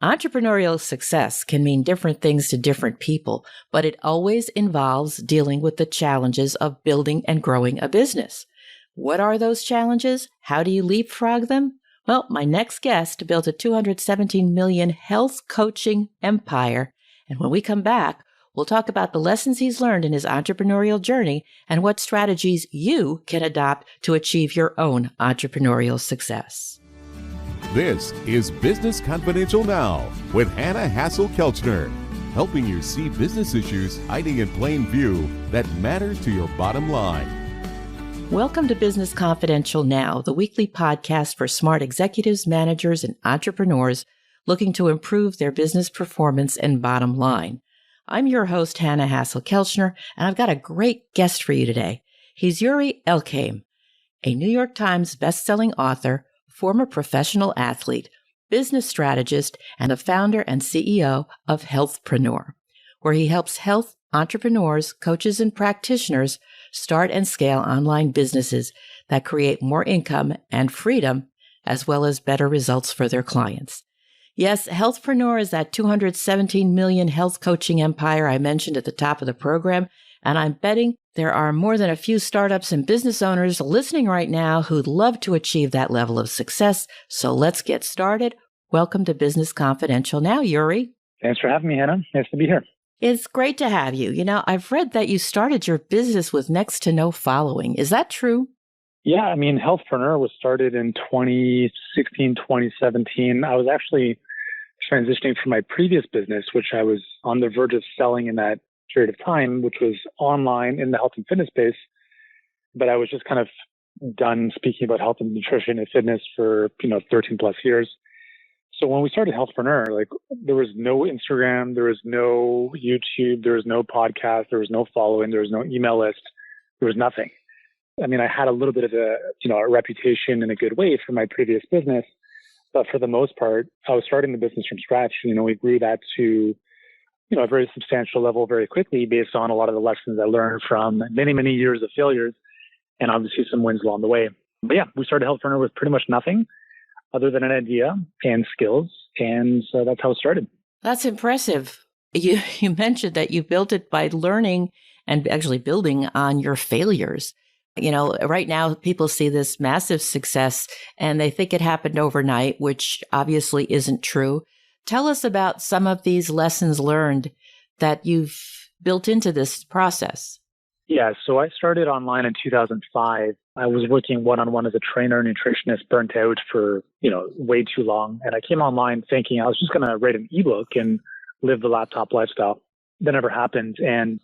Entrepreneurial success can mean different things to different people, but it always involves dealing with the challenges of building and growing a business. What are those challenges? How do you leapfrog them? Well, my next guest built a $217 million health coaching empire. And when we come back, we'll talk about the lessons he's learned in his entrepreneurial journey and what strategies you can adopt to achieve your own entrepreneurial success. This is Business Confidential Now with Hanna Hasl-Kelchner, helping you see business issues hiding in plain view that matter to your bottom line. Welcome to Business Confidential Now, the weekly podcast for smart executives, managers, and entrepreneurs looking to improve their business performance and bottom line. I'm your host, Hanna Hasl-Kelchner, and I've got a great guest for you today. He's Yuri Elkaim, a New York Times bestselling author, former professional athlete, business strategist, and the founder and CEO of Healthpreneur, where he helps health entrepreneurs, coaches, and practitioners start and scale online businesses that create more income and freedom, as well as better results for their clients. Yes, Healthpreneur is that $217 million health coaching empire I mentioned at the top of the program, and I'm betting there are more than a few startups and business owners listening right now who'd love to achieve that level of success. So let's get started. Welcome to Business Confidential Now, Yuri. Thanks for having me, Hanna. Nice to be here. It's great to have you. You know, I've read that you started your business with next to no following. Is that true? Yeah, I mean, Healthpreneur was started in 2016, 2017. I was actually transitioning from my previous business, which I was on the verge of selling in that period of time, which was online in the health and fitness space. But I was just kind of done speaking about health and nutrition and fitness for, 13 plus years. So when we started Healthpreneur, there was no Instagram, there was no YouTube, there was no podcast, there was no following, there was no email list, there was nothing. I mean, I had a little bit of a reputation in a good way for my previous business, but for the most part, I was starting the business from scratch. We grew that to, a very substantial level very quickly based on a lot of the lessons I learned from many, many years of failures and obviously some wins along the way. But yeah, we started Healthpreneur with pretty much nothing other than an idea and skills. And so that's how it started. That's impressive. You mentioned that you built it by learning and actually building on your failures. Right now people see this massive success and they think it happened overnight, which obviously isn't true. Tell us about some of these lessons learned that you've built into this process. Yeah, so I started online in 2005. I was working one-on-one as a trainer, nutritionist, burnt out for, way too long. And I came online thinking I was just going to write an ebook and live the laptop lifestyle. That never happened. And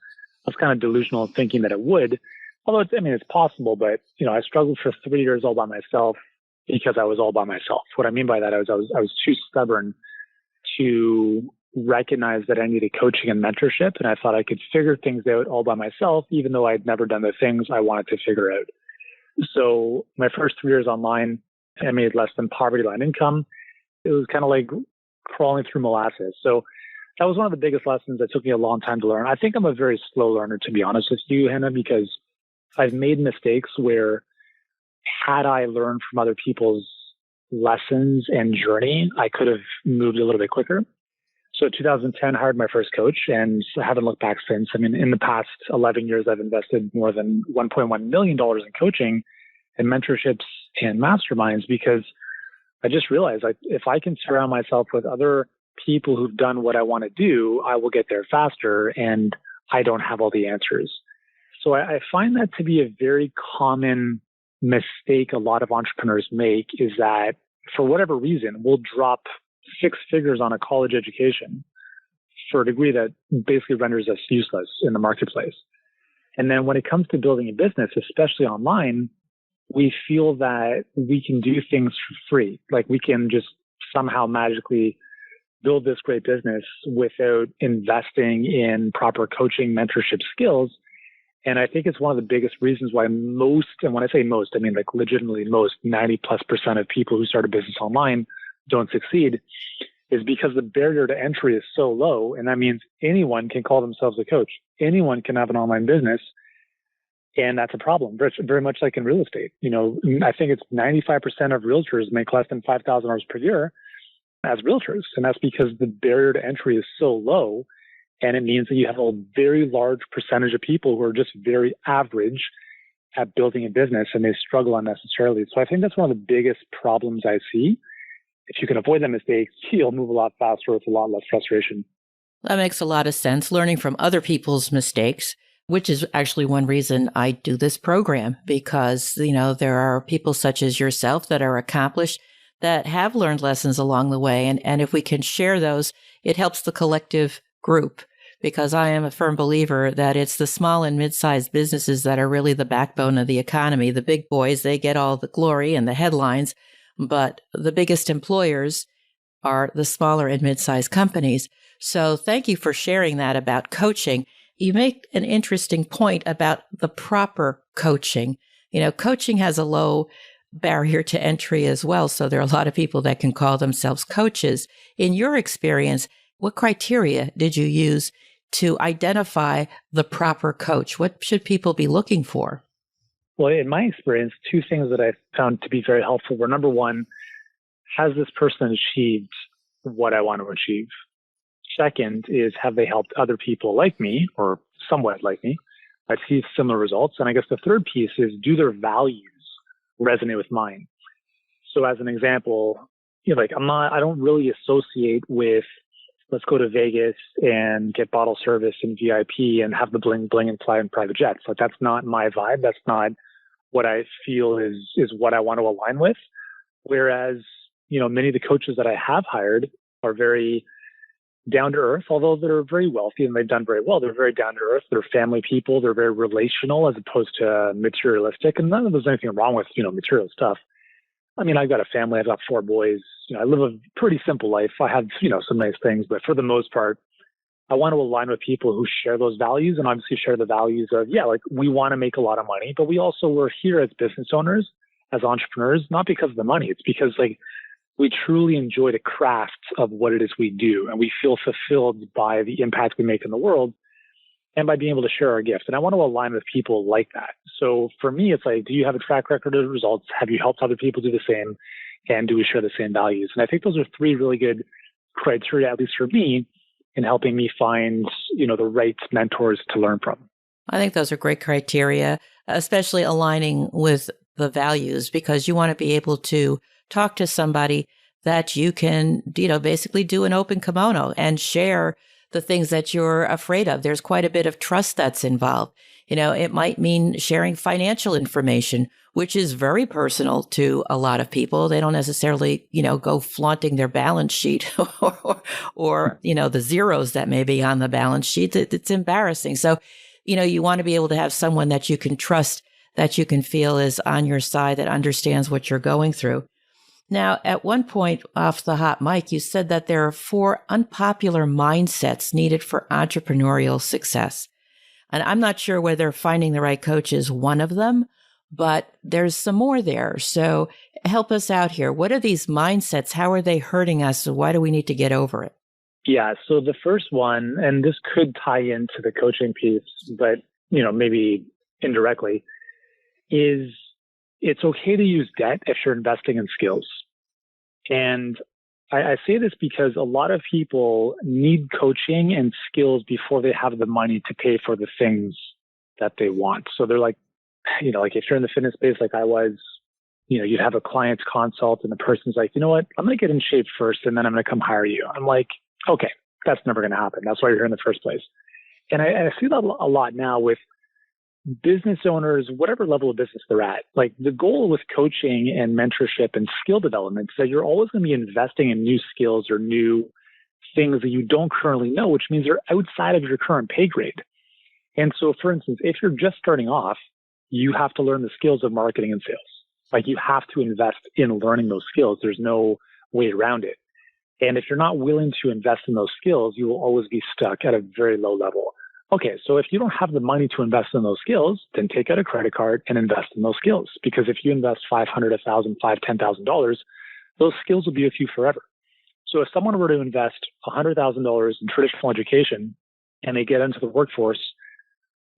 I was kind of delusional thinking that it would. Although it's possible, but, I struggled for 3 years all by myself because I was all by myself. What I mean by that is I was too stubborn to recognize that I needed coaching and mentorship. And I thought I could figure things out all by myself, even though I'd never done the things I wanted to figure out. So my first 3 years online, I made less than poverty line income. It was kind of like crawling through molasses. So that was one of the biggest lessons that took me a long time to learn. I think I'm a very slow learner, to be honest with you, Hanna, because I've made mistakes where had I learned from other people's lessons and journey, I could have moved a little bit quicker. So 2010, I hired my first coach and I haven't looked back since. I mean, in the past 11 years, I've invested more than $1.1 million in coaching and mentorships and masterminds because I just realized if I can surround myself with other people who've done what I want to do, I will get there faster and I don't have all the answers. So I find that to be a very common mistake a lot of entrepreneurs make is that for whatever reason, we'll drop 6 figures on a college education for a degree that basically renders us useless in the marketplace. And then when it comes to building a business, especially online, we feel that we can do things for free. Like we can just somehow magically build this great business without investing in proper coaching, mentorship skills. And I think it's one of the biggest reasons why most, and when I say most, I mean like legitimately most, 90+% of people who start a business online don't succeed, is because the barrier to entry is so low. And that means anyone can call themselves a coach. Anyone can have an online business. And that's a problem, very much like in real estate. I think it's 95% of realtors make less than $5,000 per year. as realtors. And that's because the barrier to entry is so low. And it means that you have a very large percentage of people who are just very average at building a business and they struggle unnecessarily. So I think that's one of the biggest problems I see. If you can avoid that mistake, you'll move a lot faster with a lot less frustration. That makes a lot of sense, learning from other people's mistakes, which is actually one reason I do this program, because, there are people such as yourself that are accomplished that have learned lessons along the way. And if we can share those, it helps the collective group, because I am a firm believer that it's the small and mid-sized businesses that are really the backbone of the economy. The big boys, they get all the glory and the headlines, but the biggest employers are the smaller and mid-sized companies. So thank you for sharing that about coaching. You make an interesting point about the proper coaching. Coaching has a low barrier to entry as well. So there are a lot of people that can call themselves coaches. In your experience, what criteria did you use to identify the proper coach? What should people be looking for? Well, in my experience, two things that I found to be very helpful were, number one, has this person achieved what I want to achieve? Second is, have they helped other people like me or somewhat like me achieve similar results? And I guess the third piece is, do their values resonate with mine? So as an example, I don't really associate with, let's go to Vegas and get bottle service and VIP and have the bling bling and fly in private jets. Like, that's not my vibe. That's not what I feel is what I want to align with. Whereas, many of the coaches that I have hired are very down to earth, although they're very wealthy and they've done very well. They're very down to earth. They're family people. They're very relational as opposed to materialistic. And none of there's anything wrong with, material stuff. I mean, I've got a family. I've got 4 boys. I live a pretty simple life. I have, some nice things, but for the most part, I want to align with people who share those values and obviously share the values of, we want to make a lot of money, but we also were here as business owners, as entrepreneurs, not because of the money. It's because we truly enjoy the craft of what it is we do. And we feel fulfilled by the impact we make in the world and by being able to share our gift. And I want to align with people like that. So for me, it's do you have a track record of results? Have you helped other people do the same? And do we share the same values? And I think those are 3 really good criteria, at least for me, in helping me find, the right mentors to learn from. I think those are great criteria, especially aligning with the values, because you want to be able to talk to somebody that you can, basically do an open kimono and share the things that you're afraid of. There's quite a bit of trust that's involved. It might mean sharing financial information, which is very personal to a lot of people. They don't necessarily, go flaunting their balance sheet or the zeros that may be on the balance sheet. It's embarrassing. So, you want to be able to have someone that you can trust, that you can feel is on your side, that understands what you're going through. Now, at one point off the hot mic, you said that there are 4 unpopular mindsets needed for entrepreneurial success. And I'm not sure whether finding the right coach is one of them, but there's some more there. So help us out here. What are these mindsets? How are they hurting us? Why do we need to get over it? Yeah. So the first one, and this could tie into the coaching piece, but, maybe indirectly, is it's okay to use debt if you're investing in skills. And I say this because a lot of people need coaching and skills before they have the money to pay for the things that they want. So they're if you're in the fitness space like I was, you'd have a client's consult and the person's like, you know what, I'm going to get in shape first and then I'm going to come hire you. I'm like, okay, that's never going to happen. That's why you're here in the first place. And I see that a lot now with business owners, whatever level of business they're at. The goal with coaching and mentorship and skill development is that you're always going to be investing in new skills or new things that you don't currently know, which means they're outside of your current pay grade. And so, for instance, if you're just starting off, you have to learn the skills of marketing and sales. You have to invest in learning those skills. There's no way around it. And if you're not willing to invest in those skills, you will always be stuck at a very low level. Okay, so if you don't have the money to invest in those skills, then take out a credit card and invest in those skills. Because if you invest $500, $1,000, $5,000, $10,000, those skills will be with you forever. So if someone were to invest $100,000 in traditional education and they get into the workforce,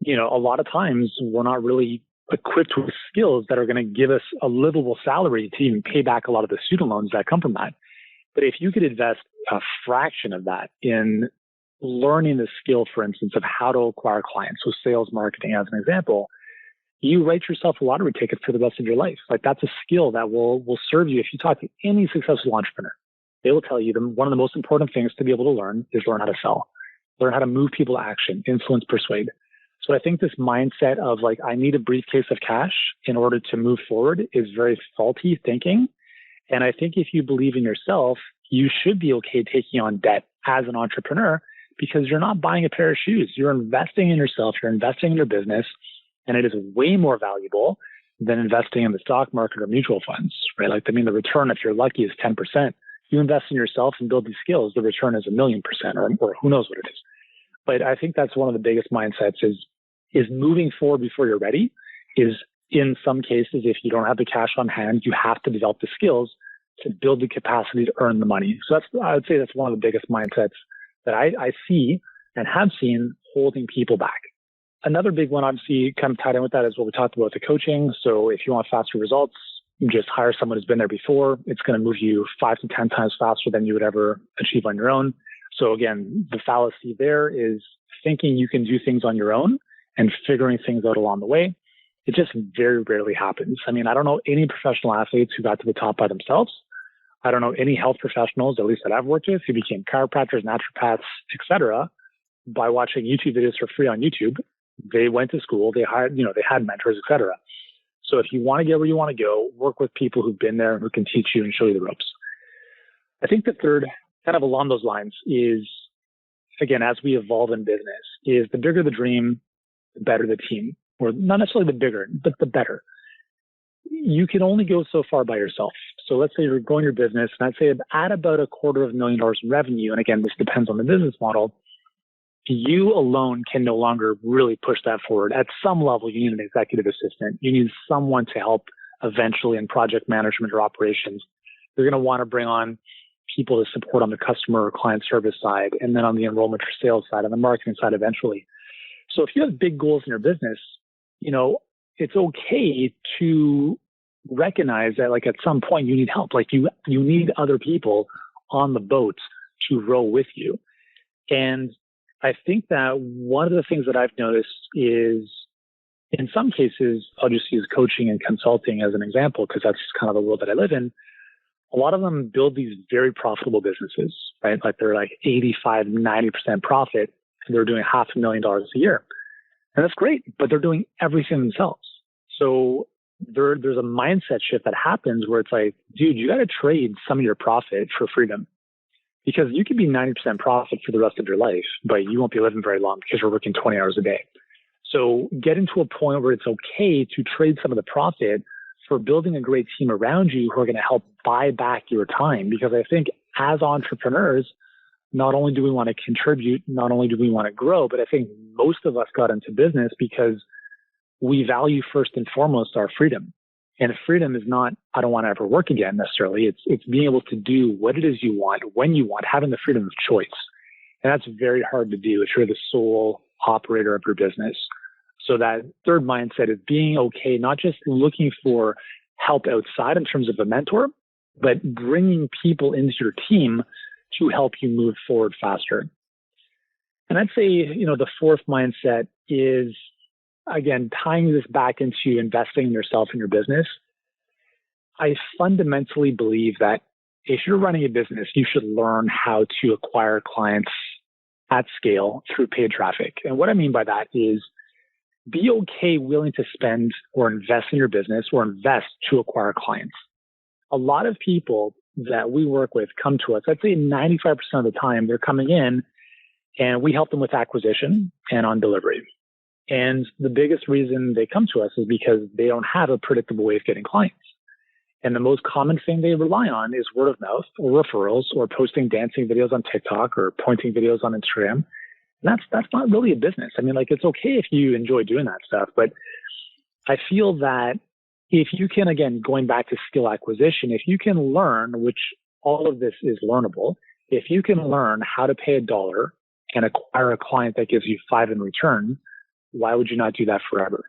a lot of times we're not really equipped with skills that are going to give us a livable salary to even pay back a lot of the student loans that come from that. But if you could invest a fraction of that in learning the skill, for instance, of how to acquire clients, so sales, marketing as an example, you write yourself a lottery ticket for the rest of your life. Like that's a skill that will serve you. If you talk to any successful entrepreneur, they will tell you that one of the most important things to be able to learn is learn how to sell, learn how to move people to action, influence, persuade. So I think this mindset of like, I need a briefcase of cash in order to move forward is very faulty thinking. And I think if you believe in yourself, you should be okay taking on debt as an entrepreneur because you're not buying a pair of shoes. You're investing in yourself. You're investing in your business. And it is way more valuable than investing in the stock market or mutual funds, right? Like, I mean, the return, if you're lucky, is 10%. You invest in yourself and build these skills, the return is 1,000,000% or who knows what it is. But I think that's one of the biggest mindsets is moving forward before you're ready is in some cases, if you don't have the cash on hand, you have to develop the skills to build the capacity to earn the money. So I would say that's one of the biggest mindsets that I see and have seen holding people back. Another big one, obviously, kind of tied in with that is what we talked about, the coaching. So if you want faster results, just hire someone who's been there before. It's going to move you 5 to 10 times faster than you would ever achieve on your own. So again, the fallacy there is thinking you can do things on your own and figuring things out along the way. It just very rarely happens. I mean, I don't know any professional athletes who got to the top by themselves. I don't know any health professionals, at least that I've worked with, who became chiropractors, naturopaths, etc., by watching YouTube videos for free on YouTube. They went to school, they hired, they had mentors, etc. So if you want to get where you want to go, work with people who've been there, who can teach you and show you the ropes. I think the third, kind of along those lines, is, again, as we evolve in business, is the bigger the dream, the better the team. Or not necessarily the bigger, but the better. You can only go so far by yourself. So let's say you're growing your business, and I'd say at about $250,000 in revenue, and again, this depends on the business model, you alone can no longer really push that forward. At some level, you need an executive assistant. You need someone to help eventually in project management or operations. You're going to want to bring on people to support on the customer or client service side, and then on the enrollment or sales side, and the marketing side eventually. So if you have big goals in your business, it's okay to recognize that, like, at some point you need help. Like you need other people on the boat to row with you. And I think that one of the things that I've noticed is, in some cases, I'll just use coaching and consulting as an example, because that's kind of the world that I live in. A lot of them build these very profitable businesses, right? Like they're like 85, 90% profit, and they're doing $500,000 a year. And that's great, but they're doing everything themselves. So there's a mindset shift that happens where it's like, dude, you got to trade some of your profit for freedom, because you could be 90% profit for the rest of your life, but you won't be living very long because you're working 20 hours a day. So getting to a point where it's okay to trade some of the profit for building a great team around you who are going to help buy back your time. Because I think as entrepreneurs, not only do we want to contribute, not only do we want to grow, but I think most of us got into business because we value first and foremost our freedom. And freedom is not, I don't want to ever work again necessarily. It's being able to do what it is you want, when you want, having the freedom of choice. And that's very hard to do if you're the sole operator of your business. So that third mindset is being okay, not just looking for help outside in terms of a mentor, but bringing people into your team to help you move forward faster. And I'd say, the fourth mindset is, again, tying this back into investing in yourself and your business. I fundamentally believe that if you're running a business, you should learn how to acquire clients at scale through paid traffic. And what I mean by that is be okay willing to spend or invest in your business or invest to acquire clients. A lot of people that we work with come to us, I'd say 95% of the time, they're coming in and we help them with acquisition and on delivery. And the biggest reason they come to us is because they don't have a predictable way of getting clients. And the most common thing they rely on is word of mouth or referrals or posting dancing videos on TikTok or pointing videos on Instagram. And that's not really a business. I mean, like, it's okay if you enjoy doing that stuff, but I feel that if you can, again, going back to skill acquisition, if you can learn, which all of this is learnable, if you can learn how to pay $1 and acquire a client that gives you $5 in return, why would you not do that forever?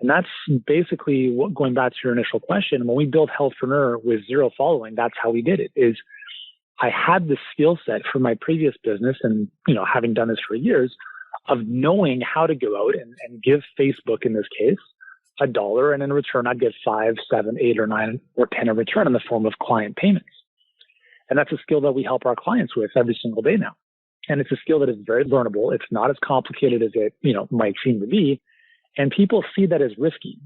And that's basically what, going back to your initial question, when we built Healthpreneur with 0 following, that's how we did it. Is I had the skill set from my previous business and, having done this for years of knowing how to go out and give Facebook, in this case, $1, and in return, I'd get 5, 7, 8, or 9, or 10 in return in the form of client payments. And that's a skill that we help our clients with every single day now. And it's a skill that is very learnable. It's not as complicated as it, might seem to be. And people see that as risky.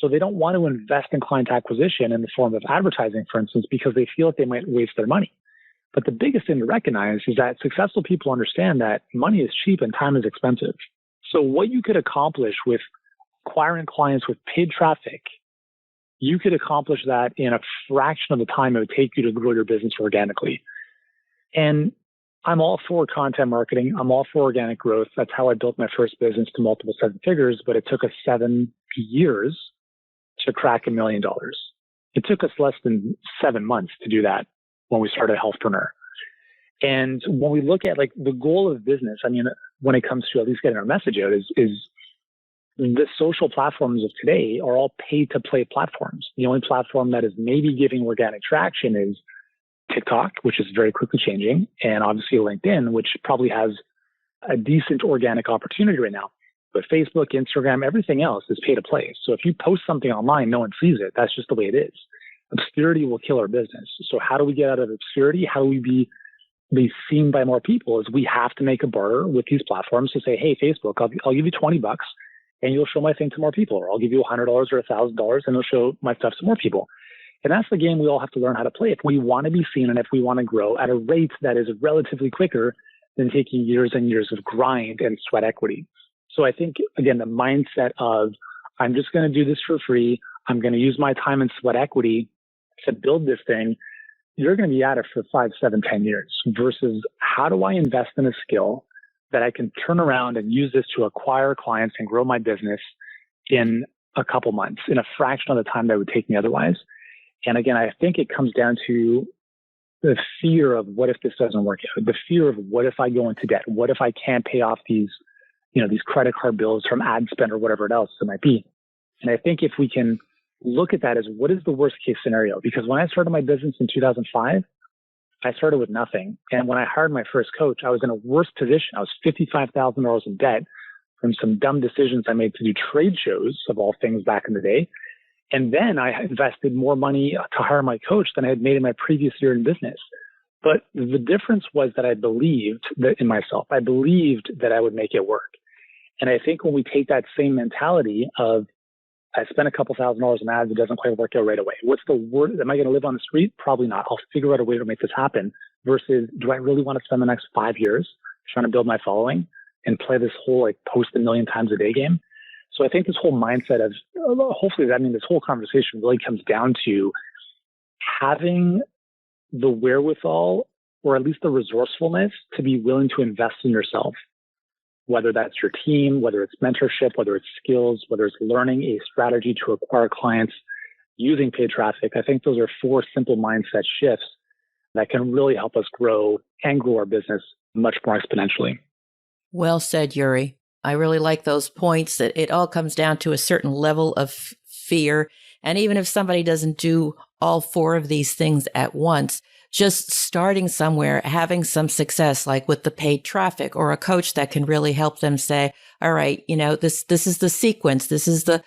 So they don't want to invest in client acquisition in the form of advertising, for instance, because they feel like they might waste their money. But the biggest thing to recognize is that successful people understand that money is cheap and time is expensive. So what you could accomplish with acquiring clients with paid traffic, you could accomplish that in a fraction of the time it would take you to grow your business organically. And I'm all for content marketing. I'm all for organic growth. That's how I built my first business to multiple 7 figures, but it took us 7 years to crack $1 million. It took us less than 7 months to do that when we started Healthpreneur. And when we look at the goal of business, when it comes to at least getting our message out is the social platforms of today are all pay to play platforms. The only platform that is maybe giving organic traction is TikTok, which is very quickly changing, and obviously LinkedIn, which probably has a decent organic opportunity right now. But Facebook, Instagram, everything else is pay to play. So if you post something online, no one sees it. That's just the way it is. Obscurity will kill our business. So how do we get out of obscurity? How do we be seen by more people? Is we have to make a barter with these platforms to say, hey, Facebook, I'll give you $20 and you'll show my thing to more people, or I'll give you $100 or $1,000 and you'll show my stuff to more people. And that's the game we all have to learn how to play if we want to be seen and if we want to grow at a rate that is relatively quicker than taking years and years of grind and sweat equity. So I think, again, the mindset of I'm just going to do this for free. I'm going to use my time and sweat equity to build this thing. You're going to be at it for 5, 7, 10 years versus how do I invest in a skill that I can turn around and use this to acquire clients and grow my business in a couple months, in a fraction of the time that would take me otherwise. And again, I think it comes down to the fear of what if this doesn't work out, the fear of what if I go into debt? What if I can't pay off these credit card bills from ad spend or whatever else it might be. And I think if we can look at that as what is the worst case scenario? Because when I started my business in 2005, I started with nothing. And when I hired my first coach, I was in a worse position. I was $55,000 in debt from some dumb decisions I made to do trade shows of all things back in the day. And then I invested more money to hire my coach than I had made in my previous year in business. But the difference was that I believed that in myself. I believed that I would make it work. And I think when we take that same mentality of I spent a couple $1,000s in ads, it doesn't quite work out right away. What's the word? Am I going to live on the street? Probably not. I'll figure out a way to make this happen versus do I really want to spend the next 5 years trying to build my following and play this whole post 1 million times a day game? So I think this whole mindset of this whole conversation really comes down to having the wherewithal or at least the resourcefulness to be willing to invest in yourself, whether that's your team, whether it's mentorship, whether it's skills, whether it's learning a strategy to acquire clients using paid traffic. I think those are 4 simple mindset shifts that can really help us grow and grow our business much more exponentially. Well said, Yuri. I really like those points that it all comes down to a certain level of fear. And even if somebody doesn't do all 4 of these things at once, just starting somewhere, having some success, like with the paid traffic or a coach that can really help them say, all right, this is the sequence. This is the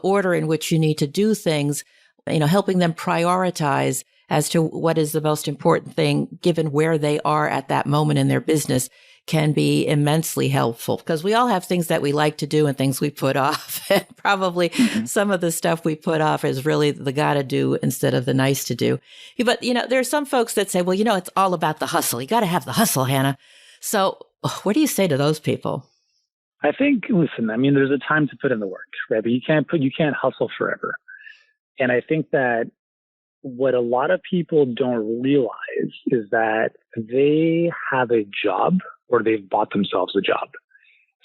order in which you need to do things, helping them prioritize as to what is the most important thing given where they are at that moment in their business can be immensely helpful because we all have things that we like to do and things we put off. And probably some of the stuff we put off is really the gotta do instead of the nice to do. But, there are some folks that say, well, it's all about the hustle. You got to have the hustle, Hanna. So what do you say to those people? I think, listen, there's a time to put in the work, right? But you can't hustle forever. And I think that what a lot of people don't realize is that they have a job or they've bought themselves a job.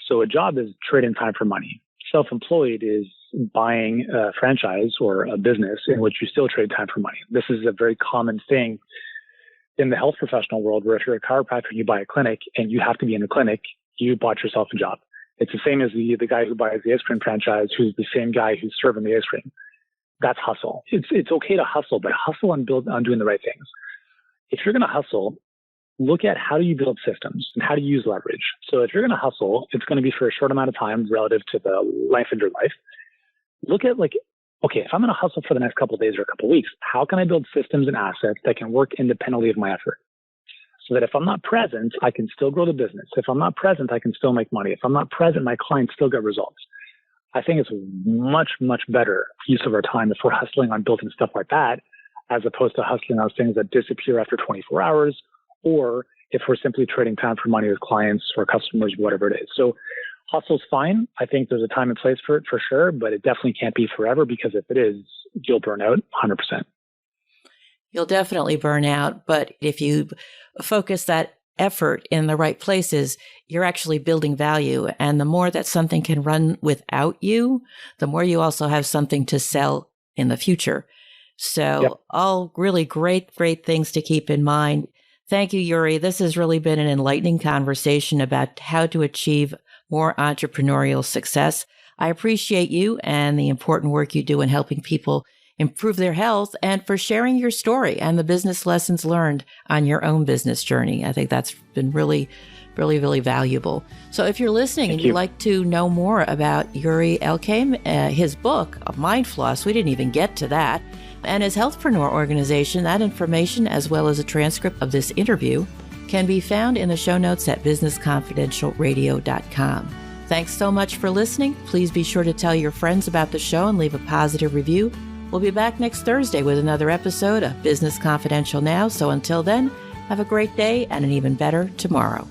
So a job is trading time for money. Self-employed is buying a franchise or a business in which you still trade time for money. This is a very common thing in the health professional world where if you're a chiropractor, you buy a clinic and you have to be in the clinic, you bought yourself a job. It's the same as the guy who buys the ice cream franchise, who's the same guy who's serving the ice cream. That's hustle. It's okay to hustle, but hustle on doing the right things. if you're going to hustle, look at how do you build systems and how do you use leverage. So if you're going to hustle, it's going to be for a short amount of time relative to the length of your life. Look at okay, if I'm going to hustle for the next couple of days or a couple of weeks, how can I build systems and assets that can work independently of my effort? So that if I'm not present, I can still grow the business. If I'm not present, I can still make money. If I'm not present, my clients still get results. I think it's much, much better use of our time if we're hustling on building stuff like that, as opposed to hustling on things that disappear after 24 hours, or if we're simply trading time for money with clients or customers, whatever it is. So hustle's fine. I think there's a time and place for it for sure, but it definitely can't be forever, because if it is, you'll burn out 100%. You'll definitely burn out, but if you focus that effort in the right places, you're actually building value. And the more that something can run without you, the more you also have something to sell in the future. So all really great things to keep in mind. Thank you, Yuri. This has really been an enlightening conversation about how to achieve more entrepreneurial success. I appreciate you and the important work you do in helping people improve their health, and for sharing your story and the business lessons learned on your own business journey. I think that's been really valuable. So if you're listening and you'd like to know more about Yuri Elkaim, his book, Mind Floss, we didn't even get to that, and his Healthpreneur organization, that information, as well as a transcript of this interview, can be found in the show notes at businessconfidentialradio.com. Thanks so much for listening. Please be sure to tell your friends about the show and leave a positive review. We'll be back next Thursday with another episode of Business Confidential Now. So until then, have a great day and an even better tomorrow.